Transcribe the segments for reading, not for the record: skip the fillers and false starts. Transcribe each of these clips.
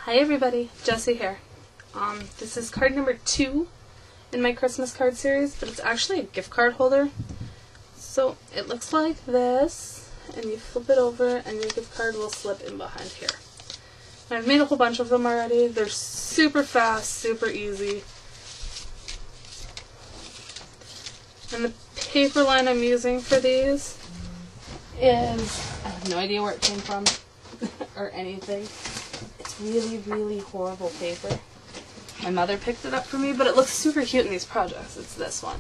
Hi everybody, Jessie here. This is card number 2 in my Christmas card series, but it's actually a gift card holder. So it looks like this, and you flip it over and your gift card will slip in behind here. And I've made a whole bunch of them already. They're super fast, super easy. And the paper line I'm using for these is, I have no idea where it came from or anything. It's really, really horrible paper. My mother picked it up for me, but it looks super cute in these projects. It's this one.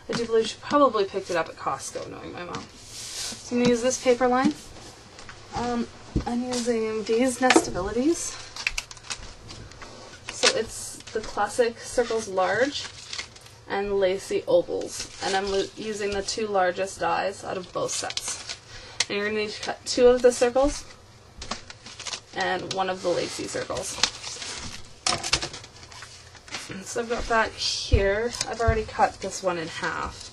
I do believe she probably picked it up at Costco, knowing my mom. So I'm going to use this paper line. I'm using these Nestabilities. So it's the classic Circles Large and Lacy Ovals. And I'm using the 2 largest dies out of both sets. And you're going to need to cut 2 of the circles and 1 of the lacy circles. So I've got that here. I've already cut this one in half.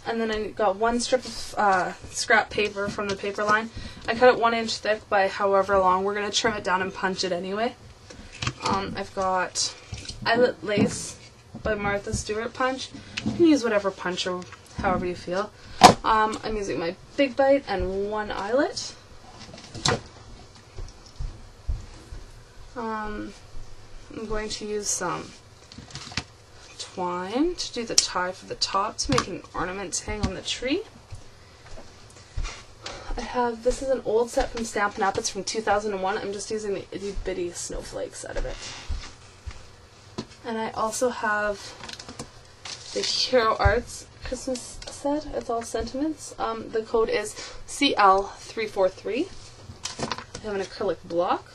And then I got 1 strip of scrap paper from the paper line. I cut it 1 inch thick by however long. We're going to trim it down and punch it anyway. I've got Eyelet Lace by Martha Stewart punch. You can use whatever punch or however you feel. I'm using my Big Bite and 1 eyelet. I'm going to use some twine to do the tie for the top to make an ornament to hang on the tree. This is an old set from Stampin' Up! It's from 2001. I'm just using the itty bitty snowflakes out of it. And I also have the Hero Arts Christmas set. It's all sentiments. The code is CL343. I have an acrylic block.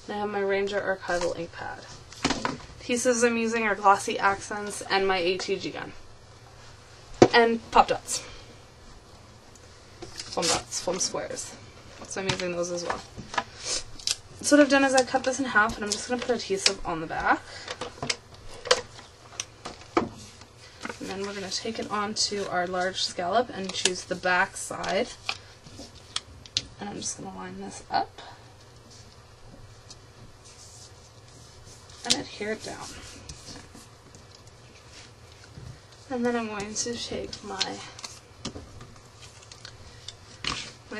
And I have my Ranger Archival ink pad. Pieces I'm using are Glossy Accents and my ATG gun. And Pop Dots. Foam squares. So I'm using those as well. So what I've done is I cut this in half, and I'm just going to put adhesive on the back. And then we're going to take it onto our large scallop and choose the back side. And I'm just going to line this up and adhere it down. And then I'm going to take my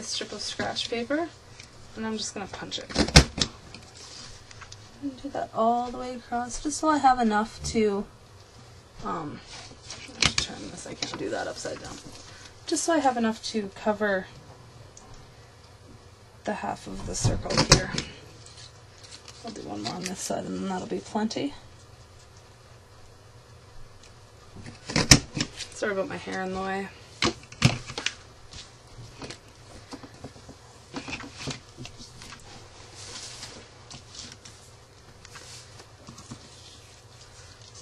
strip of scratch paper, and I'm just going to punch it. And do that all the way across, just so I have enough to, turn this, I can't do that upside down. Just so I have enough to cover the half of the circle here. I'll do 1 more on this side, and then that'll be plenty. Sorry about my hair in the way.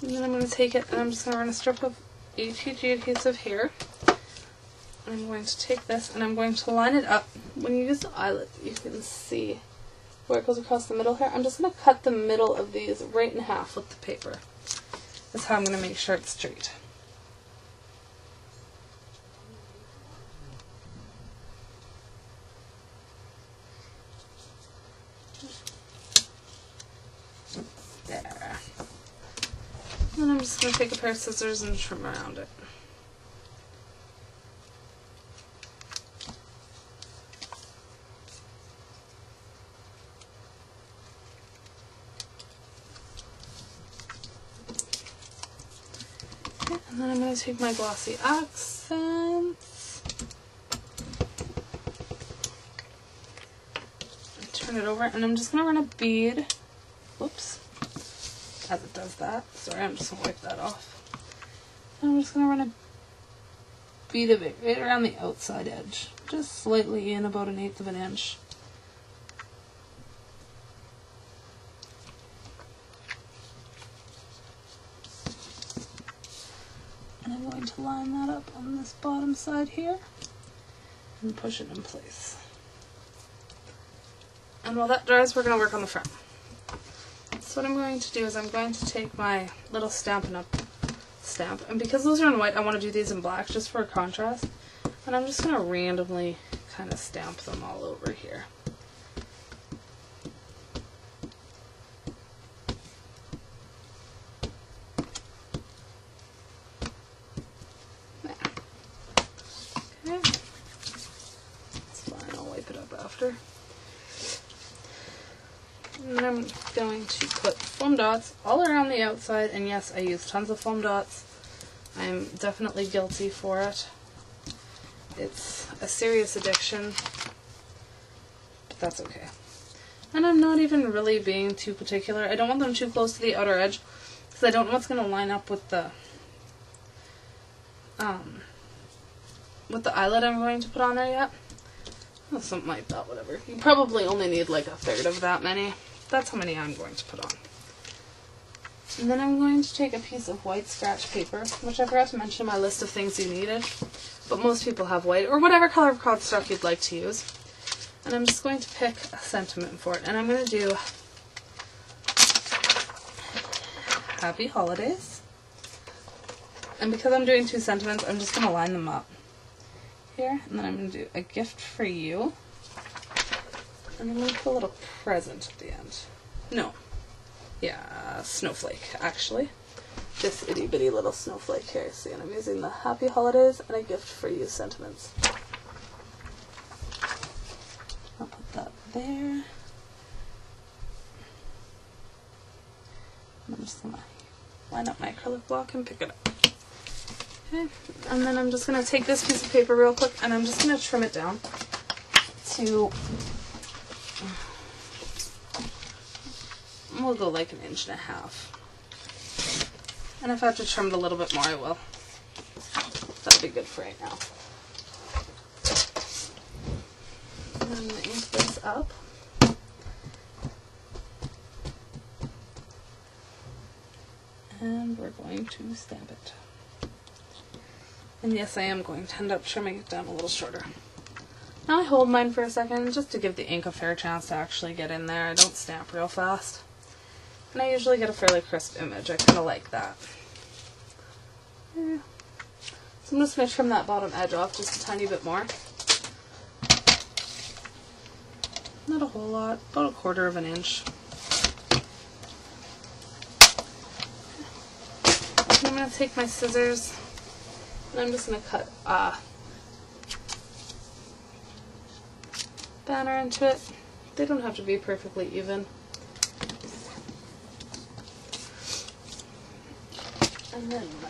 And then I'm going to take it and I'm just going to run a strip of ATG adhesive here. And I'm going to take this and I'm going to line it up. When you use the eyelet, you can see where it goes across the middle here. I'm just going to cut the middle of these right in half with the paper. That's how I'm going to make sure it's straight. There. And then I'm just going to take a pair of scissors and trim around it. Okay, and then I'm going to take my Glossy Accents and turn it over, and I'm just going to run a bead. Whoops. As it does that. Sorry, I'm just going to wipe that off. And I'm just going to run a bead of it right around the outside edge. Just slightly in, about 1/8 of an inch. And I'm going to line that up on this bottom side here and push it in place. And while that dries, we're going to work on the front. So what I'm going to do is I'm going to take my little Stampin' Up! Stamp, and because those are in white, I want to do these in black just for a contrast. And I'm just going to randomly kind of stamp them all over here. I'm going to put foam dots all around the outside, and yes, I use tons of foam dots. I'm definitely guilty for it. It's a serious addiction, but that's okay. And I'm not even really being too particular. I don't want them too close to the outer edge, because I don't know what's going to line up with the eyelid I'm going to put on there yet. Oh, something like that, whatever. You probably only need like a third of that many. That's how many I'm going to put on. And then I'm going to take a piece of white scratch paper, which I forgot to mention in my list of things you needed. But most people have white, or whatever color of cardstock you'd like to use. And I'm just going to pick a sentiment for it. And I'm going to do Happy Holidays. And because I'm doing 2 sentiments, I'm just going to line them up here. And then I'm going to do a gift for you. And I'm going to put a little present at the end. No. Yeah, snowflake, actually. This itty bitty little snowflake here. See, and I'm using the Happy Holidays and a gift for you sentiments. I'll put that there. I'm just going to line up my acrylic block and pick it up. Okay, and then I'm just going to take this piece of paper real quick and I'm just going to trim it down to, we'll go like 1.5 inches. And if I have to trim it a little bit more, I will. That'll be good for right now. And I'm going to ink this up. And we're going to stamp it. And yes, I am going to end up trimming it down a little shorter. Now I hold mine for a second just to give the ink a fair chance to actually get in there. I don't stamp real fast. And I usually get a fairly crisp image. I kind of like that. Yeah. So I'm just going to trim that bottom edge off just a tiny bit more. Not a whole lot, about 1/4 inch. And I'm going to take my scissors and I'm just going to cut a banner into it. They don't have to be perfectly even. And then my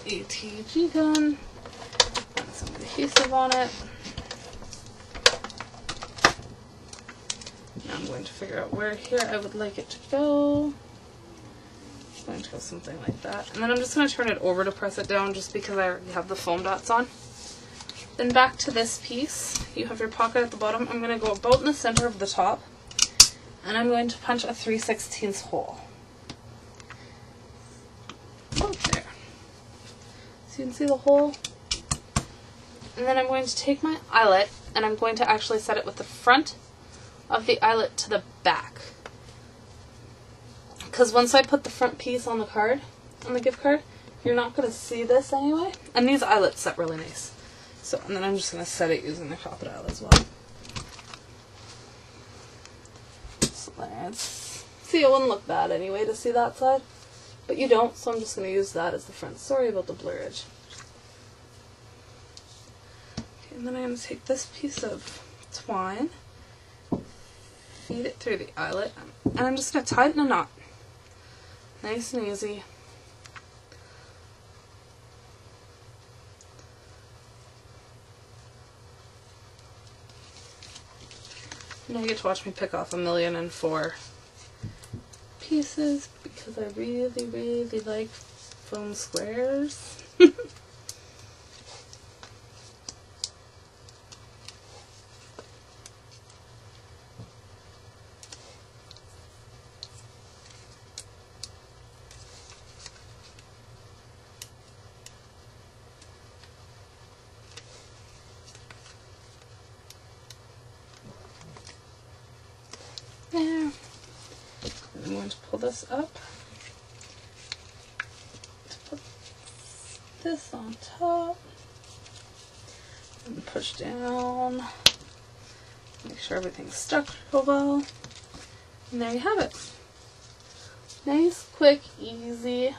ATG gun, and some adhesive on it. Now I'm going to figure out where here I would like it to go. I'm going to go something like that. And then I'm just going to turn it over to press it down just because I already have the foam dots on. Then back to this piece, you have your pocket at the bottom. I'm going to go about in the center of the top, and I'm going to punch a 3/16 hole. About there. So you can see the hole. And then I'm going to take my eyelet, and I'm going to actually set it with the front of the eyelet to the back. Because once I put the front piece on the card, on the gift card, you're not going to see this anyway. And these eyelets set really nice. So, and then I'm just going to set it using the crocodile as well. So let's see, it wouldn't look bad anyway to see that side. But you don't, so I'm just going to use that as the front. Sorry about the blurrage. Okay, and then I'm going to take this piece of twine, feed it through the eyelet, and I'm just going to tie it in a knot. Nice and easy. Now you get to watch me pick off 1,000,004 pieces because I really, really like foam squares. There. And I'm going to pull this up to put this on top and push down. Make sure everything's stuck real well. And there you have it. Nice, quick, easy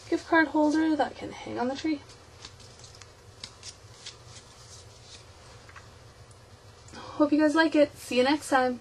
gift card holder that can hang on the tree. Hope you guys like it. See you next time.